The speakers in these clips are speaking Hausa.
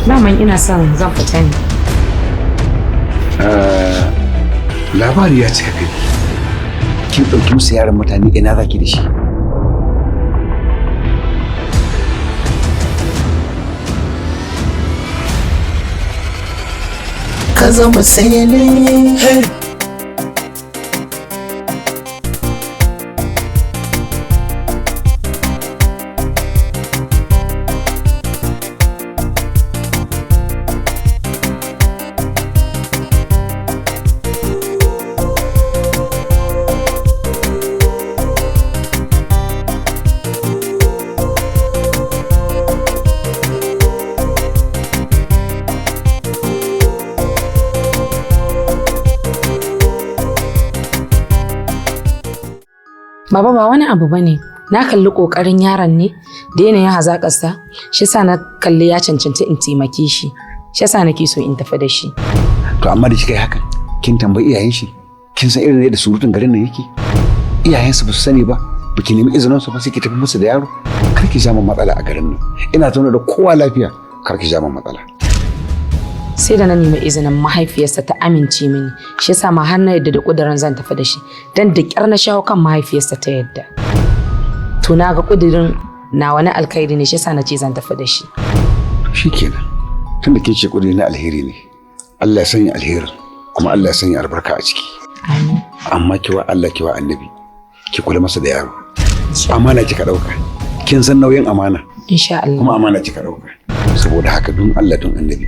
Daman ina son zan fita ne. Labari ya cika gari. Kin ɗauki musu yaran mutane ina za ki da shi? Kazama Cele. Baba ba wani abu bane. Na kalli kokarin yaron ne da yanayin hazaƙarsa, shi yasa na kalli ya cancanci in taimake shi. Shi yasa nake so in tafi da shi. To amma da kika yi hakan, kin tambayi iyayen shi? Kin san irin yadda surutun garin nan yake? Iyayensu ba su sani ba, ba ki nemi izinin su ba sai ki tafi musu da yaro. Kar ki ja min matsala a garin nan. Ina zaune da kowa lafiya, kar ki ja min matsala. Sai da na nemi izinin mahaifiyarsa ta amince mini, shi yasa ma har na yadda da kudirin zan tafi da shi, dan da kyar na shawo kan mahaifiyarsa ta yadda. To na ga kudirin na wani alkhairi ne, shi yasa na ce zan tafi da shi. Shikenan. Tunda kin ce kudiri na alheri ne, Allah ya sanya alherin kuma Allah ya sanya albarka a ciki. Amin. Amma kiwa Allah kiwa annabi, ki kula masa da yaro. Amana kika dauka. Kin san nauyin amana. Insha Allah. Kuma amana kika dauka. Saboda haka don Allah don annabi,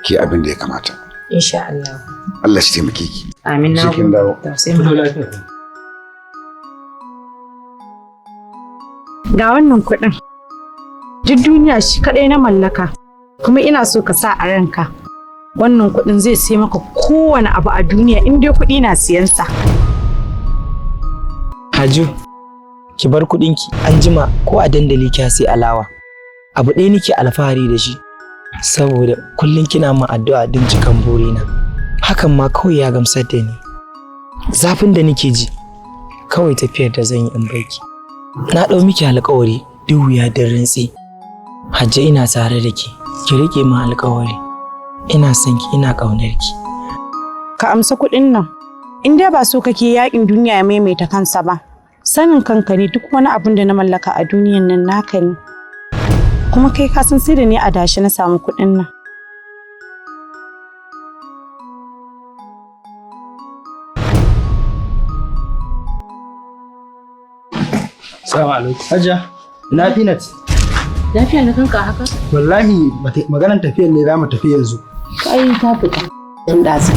ki abin da ya kamata. Insha Allah. Allah shi taimake ki. Amin na Cikin dawo. Ga wannan kuɗin. Duk duniya shi kaɗai na mallaka. Kuma ina so ka sa a ranka. Wannan kuɗin zai sai maka kowane abu a duniya in dai kuɗi na siyansa. Haju, ki bar kuɗinki an jima ko a dandali kya sai alawa. Abu ɗaya nake alfahari da shi. Saboda kullum kina min addu'a din cikan burina. Hakan ma kawai ya gamsar da ni. Zafin da nake ji kawai tafiyar da zan yi in barki. Na ɗau miki alƙawari duk wuya da rintsi. Hajja ina tare da ki riƙe min alƙawari. Ina son ki, ina ƙaunar ki. Ka amsa kuɗin nan. In dai ba so kake yaƙin duniya ya maimaita kansa ba. Sanin kanka ne duk wani abin da na mallaka a duniyan nan naka ne. Kuma kai ka san sai da ni a dashi na samu kuɗin nan. Assalamu alaikum. Hajiya, ina Peanut. Lafiya na kanka haka? Wallahi maganar tafiyar ne za mu tafi yanzu. Kai ta fita. Dan dazu.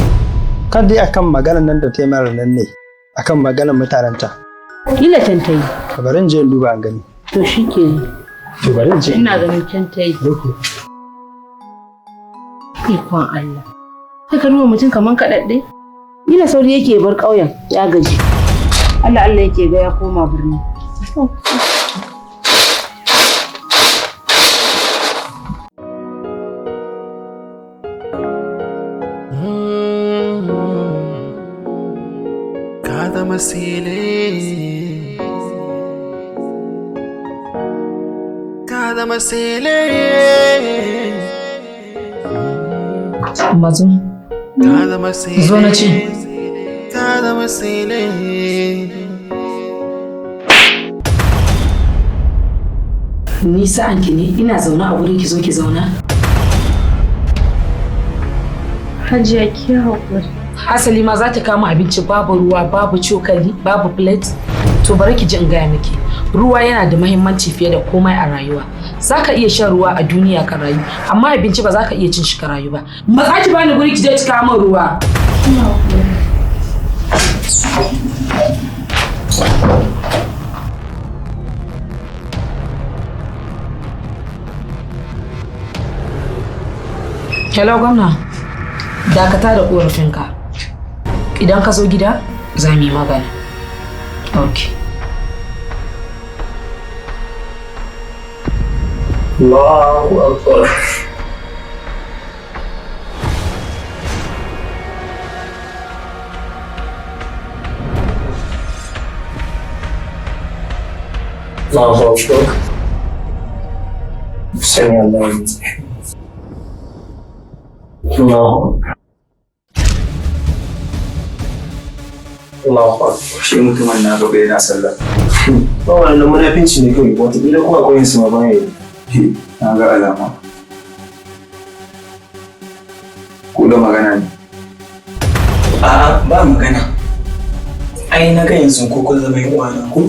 Kar dai akan maganar nan da ta yi mara nan ne, akan maganar mutanenta. Kila can ta yi. Bari in je in duba an gani. To shikenan. To bari in je. Ina ganin can ta yi. Ikon Allah. Kai ka nuna mutum kaman kaɗaɗɗe? Kila sauri yake bar ƙauyen ya gaji. Allah Allah yake ga ya koma birni. Kazama Cele. Kazama Cele. Mazu. Kazama Cele. Zo na ce. Kazama Cele. Ni sa'anki ne, ina zaune a wurin ki zo ki zauna. Hajiya ki haƙuri. Hasali ma za ta kama abinci babu ruwa, babu cokali, babu plate. To bari ki ji in gaya miki. Ruwa yana da muhimmanci fiye da komai a rayuwa. Za ka iya shan ruwa a duniya ka rayu, amma abinci ba za ka iya cin shi ka rayu ba. Matsa ki bani guri ki je ki kawo min ruwa. Hello gwamna, dakata da ƙorafinka. Idan ka zo gida, za mu yi magana. Okay. Allahu Akbar. Allahu Akbar. Sani Allah. Allahu Akbar. Shi mutumin na gaba yana sallah. Ba wannan munafinci ne kawai, wataƙila kuma akwai yin su ma baya yi. Na ga alama. Ko da magana ne? A'a ba magana. Ai na ga yanzu ko kun zama yan uwana ko?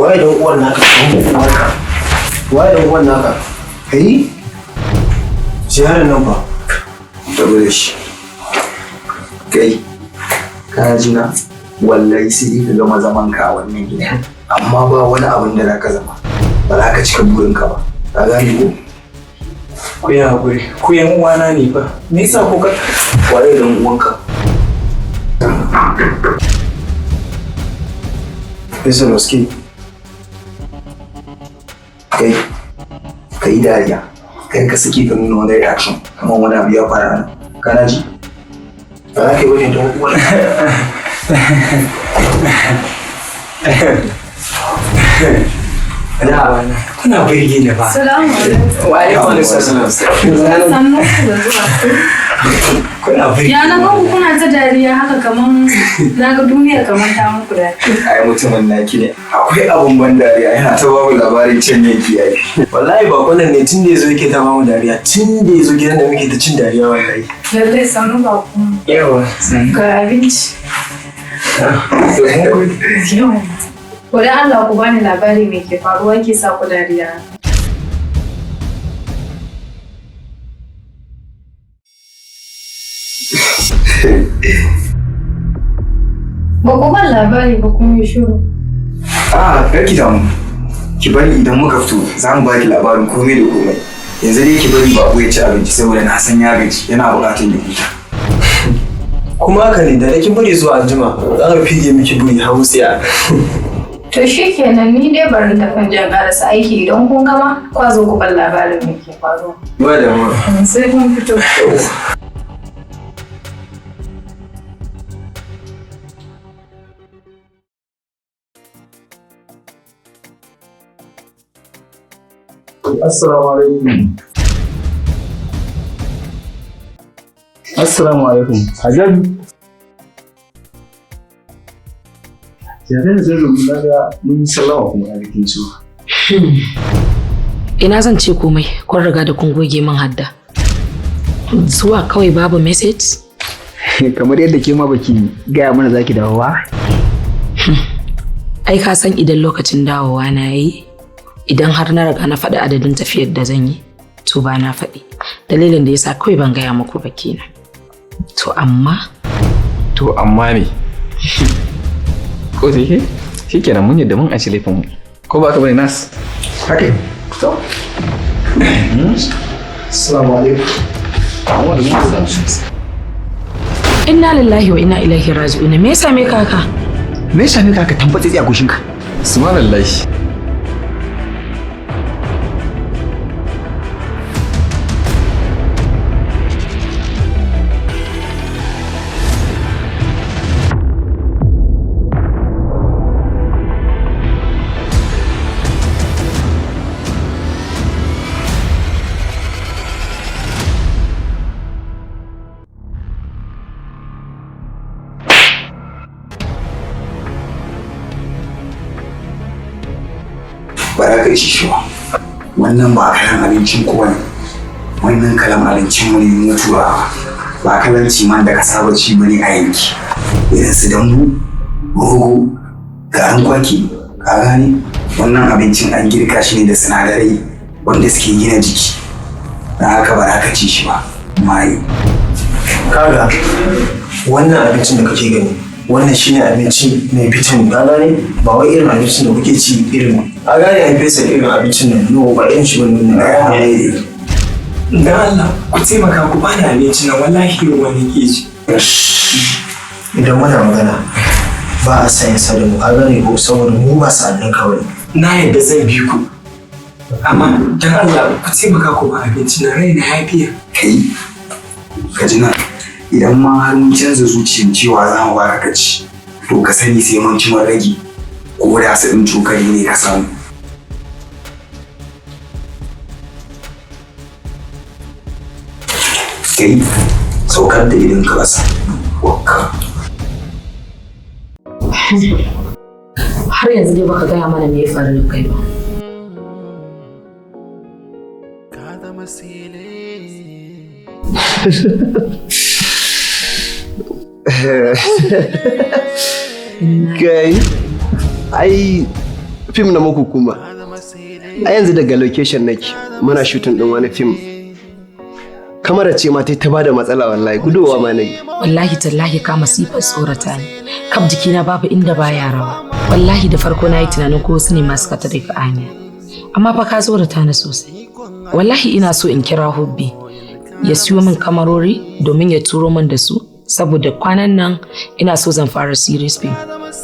Waye dan uwan naka? Waye dan uwan naka? Kai? Ziyarar nan ba. Tabbata shi. Kai. Ka ji na? Wallahi sai ka gama zaman ka a wannan gida. Amma ba wani abin da zaka zama. Ba za ka cika burinka ba. Ka gane ko? Ku yi haƙuri, ku yan uwana ne fa. Me yasa ku ka Waye dan uwanka? Bisa Roski. Kai dariya. Kai ka saki ka nuna wani reaction kamar wani abu ya fara nan. Kana ji? Ba za ka yi wani dan uwanka. kuna birge ni ba. Salamu alaikum. Wa alaikum assalam. Sannu ku da zuwa. Kuna birge. Ya na ganku kuna ta dariya haka kaman na ga duniya kaman ta muku da. Ai mutumin naki ne. Akwai abun ban dariya yana ta babu labarin can yake yayi. Wallahi ba kwanan ne tun da yazo yake ta bamu dariya, tun da yazo gidan da muke ta cin dariya wallahi. Lallai sannu ba ku. Yawa. Ga abinci. Yawa. Wani Allah ku bani labari me ke faruwa ke sa ku dariya. Ba ku ban labari ba kun yi shiru. Kar ki damu. Ki bari idan muka fito za mu baki labarin komai da komai. Yanzu dai ki bari babu ya ci abinci saboda na san ya gaji yana buƙatar ya huta. Kuma haka ne da kin bari zuwa anjima za ka fige miki buri har wutsiya. To shi kenan ni dai bari da kan jan karasa aiki idan kun gama kwa zo ku ban labarin me ke faruwa. Ba da mu. Sai kun fito. Assalamu alaikum. Assalamu alaikum. Hajjan. Yare da zai rubuta da mun sallama kuma a rikin ciwo. Ina zan ce komai, kun riga da kun goge min hadda. Zuwa kawai babu message? Kamar yadda ke ma baki gaya mana zaki dawo ba? Ai ka san idan lokacin dawowa na yi, idan har na riga na faɗi adadin tafiyar da zan yi, to ba na faɗi. Dalilin da yasa kawai ban gaya muku ba kenan. To amma me? Ko da yake shikenan mun yadda mun an ci laifin mu. Ko ba ka bane nas? Haka. To. Assalamu alaikum. inna lillahi wa inna ilaihi raji'un. Me yasa me kaka? Me yasa me kaka tambatse a goshinka? Subhanallahi. Ba za ka ci shi ba. Wannan ba kalan abincin kowa ne. Wannan kalan abincin mu ne na turawa. Ba kalan ciman da ka saba ci bane a yanki. Irin su dambu, rogo, garin kwaki, ka gane? Wannan abincin an girka shi ne da sinadarai wanda suke gina jiki. Da haka ba za ka ci shi ba. Mayu. Kaga wannan abincin da kake gani, wannan shine abinci mai vitamin, ka gane? Ba wai irin abincin da kuke ci irin, a gane an fesa irin abincin nan, no ba irin shi wannan ne. Dan Allah ku taimaka ku bani abincin nan wallahi wani ke ji. Idan muna magana ba a sayin sa da mu, a gane ko saboda mu ba sa'annin kawai. Na yadda zan bi ku. Amma dan Allah ku taimaka ku bani abincin nan raina lafiya. Kai, ka ji nan. Idan ma har mun canza zuciyar cewa za mu baka ka ci, to ka sani sai mun ci mun rage. Ko da su ɗin cokali ne ka samu. kai saukar da idan ka rasa wakka. Har yanzu dai baka gaya mana me ya faru da kai ba. Kazama Cele. Kai, ai fim na muku kuma. A yanzu daga location nake muna shooting din wani fim. Kamara ce ma ta bada matsala wallahi gudowa ma nayi. Wallahi tallahi ka masifar tsorata ni. Kaf jikina babu inda baya rawa. Wallahi da farko na yi tunanin ko wasu ne masu ka tare ka anya. Amma fa ka tsorata ni sosai. Wallahi ina so in kira Hubbi ya siyo min kamarori domin ya turo min da su saboda kwanan nan ina so zan fara series film.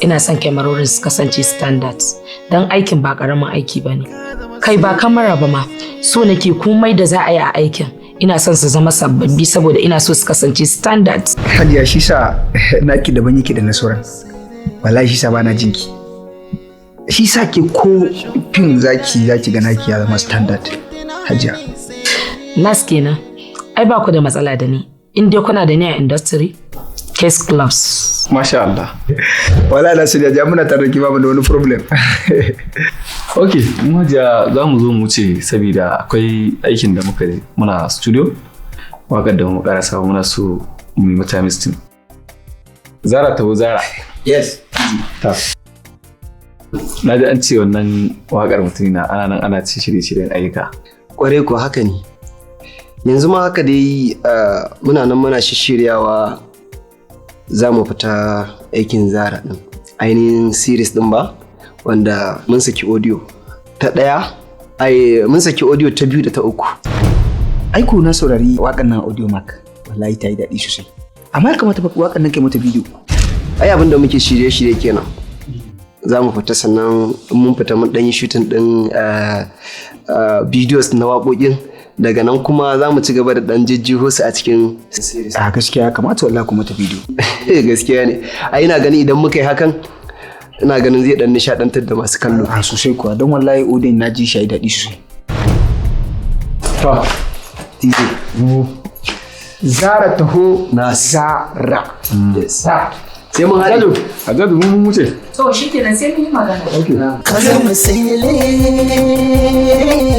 Ina son kamarorin su kasance standards don aikin ba karamin aiki bane. Kai ba kamera ba ma so nake komai da za a yi a aikin. Ina son su zama sababbi saboda ina so su kasance standards. Hajiya shi sa naki daban yake da na sauran. Wallahi shi sa bana jinki. Shi sa ke ko fim zaki ga naki ya zama standard. Hajiya. Nas kenan. Ai ba ku da matsala da ni. In dai kuna da ni a industry, case closed. Masha Allah. Wallahi na su da muna tare ki babu da wani problem. Okay, mu hajiya za mu zo mu wuce saboda akwai aikin da muna studio. Waƙar da mu karasa muna so mu yi mata mistin. Zara ta Zara. Yes. Ta. Na ji an ce wannan waƙar mutum na ana ci shirye-shiryen ayyuka. Kware ko haka ne. Yanzu ma haka dai muna nan muna shiryawa za mu fita aikin Zara din. Ainihin series din ba wanda mun saki audio ta ɗaya, mun saki audio ta biyu da ta uku. Aiko na saurari waƙan nan audio mark. Wallahi ta yi daɗi sosai. Amma ya kamata waƙan nan kai mata bidiyo. Ai abin da muke shirye-shirye kenan. Za mu fita sannan mun fita mun ɗan yi shooting ɗin videos na waƙoƙin. Daga nan kuma za mu ci gaba da ɗan jejjiho su a cikin series. A gaskiya kamata wallahi kuma ta bidiyo. Gaskiya ne. Ai ina gani idan muka yi hakan ina ganin zai ɗan nishaɗantar da masu kallo. A sosai kuwa don wallahi odin na ji shi daɗi sosai. To, DJ. Zara taho na Zara. Yes. Sai mun haɗu. Hajjadu mun wuce. To shikenan sai mun yi magana. Okay. Kazama Cele.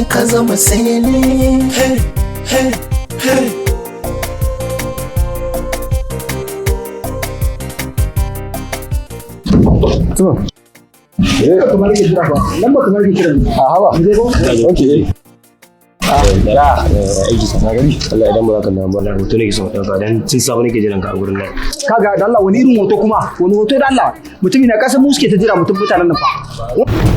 Kazama Cele. Hey, hey, hey. To. Kamar ke jira ba. Nan ba kamar ke kira ni. A hawa. Okay. Da aiki sana gari Allah idan ba za ka damu ba hoto ne ke son ɗauka dan sun samu nake jiran ka a gurin nan. Kaga da Allah wani irin hoto kuma wani hoto da Allah mutum ina kasan mu suke ta jira mutum mutanen nan fa.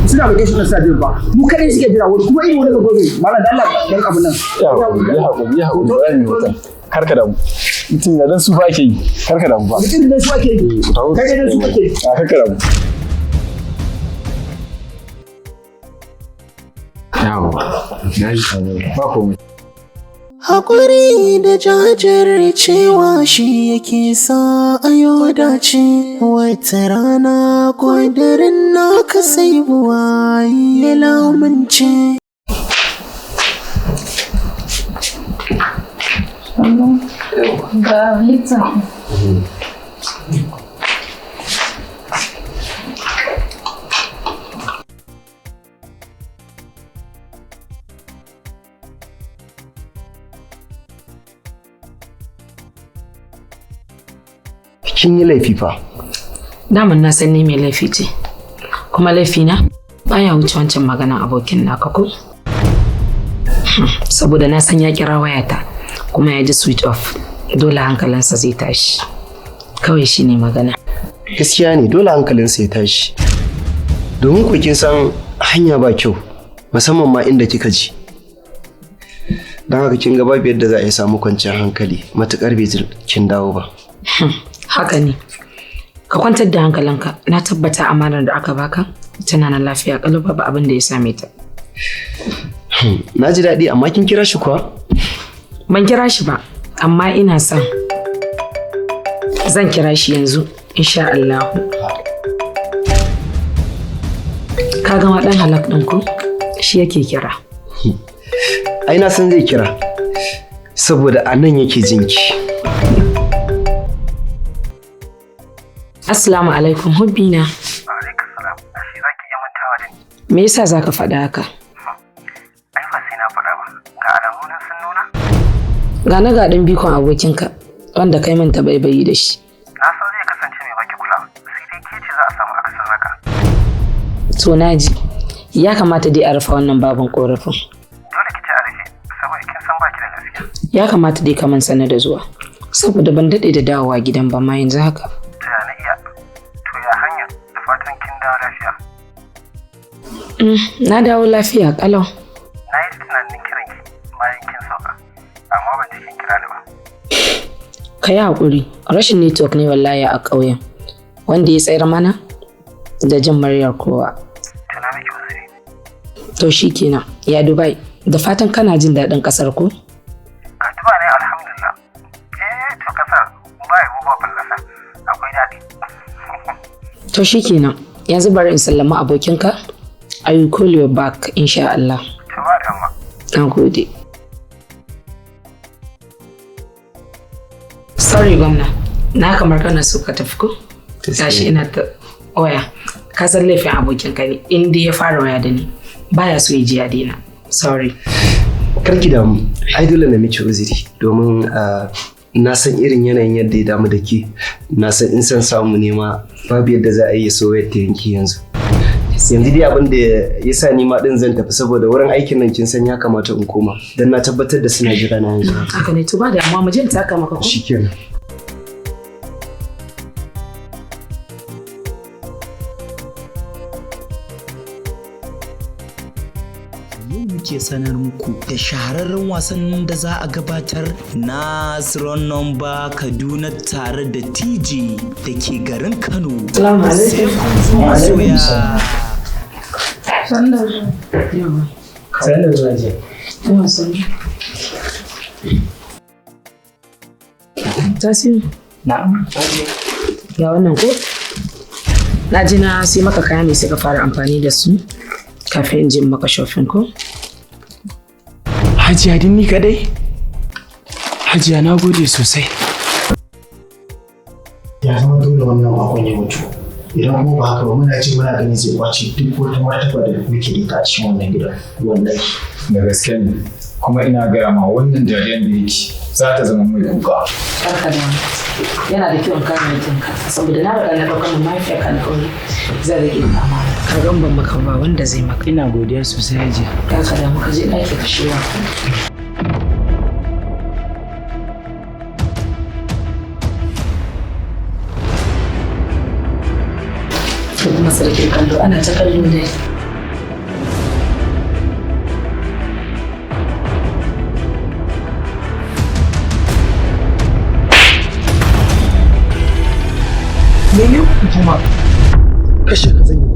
Suna da gaishe sa jira ba mu kadai suke jira wani kuma irin wani gobe mallan da Allah dan abun nan. Ya haƙuri karka da mu. Mutum ya dan su fa ake yi karka da mu ba. Mutum da su ake yi. Kai da su ake yi. Karka da mu. Yawo, na ji ba komai. Haƙuri da jajircewa shi yake sa ayo dace. Wata rana ƙudurin naka sai buwa ya lamunce. Ga littafin. Kin yi laifi fa. Daman na san ni mai laifi ce. Kuma laifina baya wuce wancan maganan abokin naka ko? Saboda na san ya kira wayata kuma ya ji switch off. Dole hankalinsa zai tashi. Kawai shi ne magana. Gaskiya ne dole hankalinsa ya tashi. Domin ku kin san hanya ba kyau musamman ma inda kika ji. Don haka kin ga babu yadda za a yi samu kwanciyar hankali matukar bai kin dawo ba. Haka ne. Ka kwantar da hankalinka. Na tabbata amanar da aka baka tana nan lafiya kalau babu abin da ya same ta. Na ji daɗi amma kin kira shi kuwa? Ban kira shi ba amma ina son zan kira shi yanzu insha Allah. Ka ga wadan halak ɗin ko? Shi yake kira. Ai na san zai kira. saboda a nan yake jinki. Assalamu alaikum hubbina. Alaikum salam. Ashe za ki iya mantawa da ni? Me yasa zaka faɗa haka? Ai ba sai na faɗa ba. Ga alamu nan sun nuna. Ga na ga ɗan bikon abokinka wanda kai manta baibayi da shi. Na san zai kasance mai baki kulawa. Sai dai ke ce za a samu akasin haka. To naji. Ya kamata dai a rufe wannan babin korafin. Dole ki ce a rufe saboda kin san baki da gaskiya. Ya kamata dai ka man sanar da zuwa. Saboda ban daɗe da dawowa gidan ba ma yanzu haka. Ta ya na iya. To ya hanya da fatan kin dawo lafiya. Na dawo lafiya kalau. Na yi tunanin kiran ki bayan kin sauka. Amma ban ji kin kira ni ba. Ka yi haƙuri, rashin network ne wallahi a ƙauyen. Wanda ya tsayar mana da jin muryar kowa. Tuna miki uzuri. To shi kenan, ya Dubai, da fatan kana jin daɗin ƙasar ku? Ka duba ne alhamdulillah. To kasar ba ya ba fallasa. Akwai daɗi. To shi kenan, yanzu bari in sallama abokinka. I will call you back, insha Allah. To ba da amma. Na gode. Sorry gwamna, na kamar kana so ka tafi ko? Gashi ina ta waya. Ka san laifin abokinka ne, inda ya fara waya da ni. Baya so ya ji ya daina. Sorry. Karki damu, ai dole na miki uzuri domin na san irin yanayin yadda ya damu da ke. Na san in san samu nema babu yadda za a yi so yadda yanki yanzu. Yanzu dai abin da ya sa ni ma din zan tafi saboda wurin aikin nan kin san ya kamata in koma dan na tabbatar da suna jira na yanzu. Haka ne, to ba da amma mu je in taka maka ko? Shikenan. Muke sanar muku da shahararren wasannin da za a gabatar na Nomba Kaduna tare da TJ da ke garin Kano. Salamu alaikum. Masoya. Sanar zuwa je. Tasiru. Na'am. Ga wannan ko? Na ji na sai maka kaya ne sai ka fara amfani da su kafin in je maka shopping ko? Hajiya din ni kadai? Hajiya na gode sosai. Ya zama dole wannan bakon ya mutu. Idan kuma ba haka ba muna ji muna ganin zai kwace duk wata martaba da muke da ita a cikin wannan gidan. Wallahi. Da gaske ne. Kuma ina gaya ma wannan jariyan da yake za ta zama mai kuka. Barka da yana da kyau in kare mutunka saboda na riga na ɗaukar mahaifiyarka na aure zan rage kama karɓan ban maka ba wanda zai maka. Ina godiya sosai Hajiya. Barka da muka je ɗaki ka shirya. Ko kuma sarki kallo ana ta kallo dai. Mene kuma kashe ka zan yi.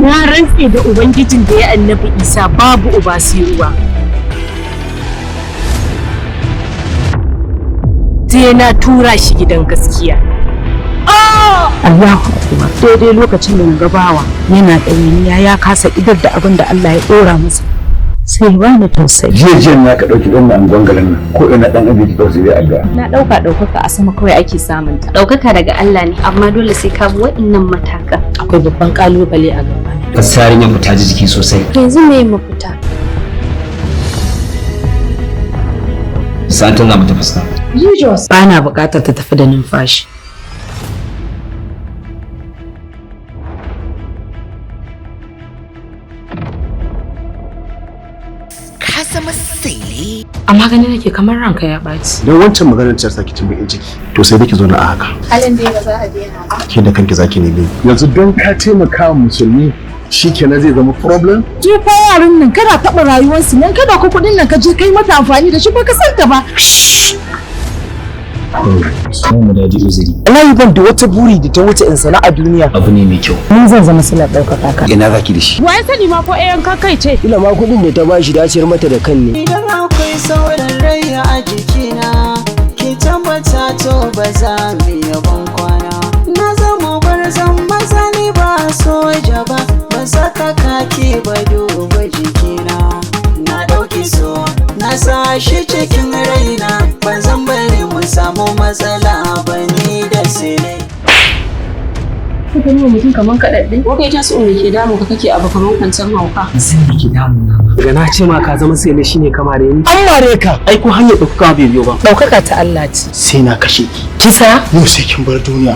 Na rantse da Ubangijin da ya annabi Isa babu uba sai uwa. Sai na tura shi gidan gaskiya. Allahu Akbar. Daidai lokacin da na bawa yana ɗawainiya ya kasa idar da abin da Allah ya ɗora masa. Sai ba ni tausayi. Jiya na ka ɗauki ɗan angon garin nan ko ina ɗan abin da zai addu'a. Na ɗaukaka a sama kawai ake samun ta. Ɗaukaka daga Allah ne amma dole sai ka bi waɗannan matakan. Akwai babban kalubale a gaba. Gaskiya mu ta ji jiki sosai. Yanzu me mafita? Sa'an tana mata fuska. Jesus. Ba na buƙatar ta tafi da numfashi. Kazama Cele. Amma gani nake kamar ranka ya ɓaci. Don wancan maganar ta saki cin bakin ciki. To sai dake zo na a haka. Halin da ba za a daina ba. Ke da kanki zaki nemi. Yanzu don ka taimaka wa musulmi shikenan zai zama problem? Tufa yaran nan kana taɓa rayuwarsu nan kada ku kuɗin nan ka je kai mata amfani da shi ba ka santa ba. Mu da uzuri. Wallahi ban da wata buri da ta wuce in sana a duniya. Abu ne mai kyau. Ni zan zama silar ɗaukaka ka. Ina zaki da shi? Wa ya sani ma ko ɗayan kai ce. Ina ma kuɗin da ta bashi daciyar mata da kan ne. Idan akwai sauran rai a jikina, ki tabbata to ba za mu yi ban kwana. Na zama gwarzon maza ni ba soja ba, ba saka kaki ba duba jikina. Na ɗauki so, na sa shi cikin raina, ba zan bari mu samu matsala ba ni da Cele. Kuka ne mutum kaman kaɗaɗɗe? Ko kai ta so me ke damu ka kake abu kaman kwancen hauka? Sun da ke damuna. Daga na ce ma ka zama Cele shine kama da ni. An mare ka. Ai ko hanyar ɗaukaka bai biyo ba. Ɗaukaka ta Allah ce. Sai na kashe ki. Kisa? Yau sai kin bar duniya.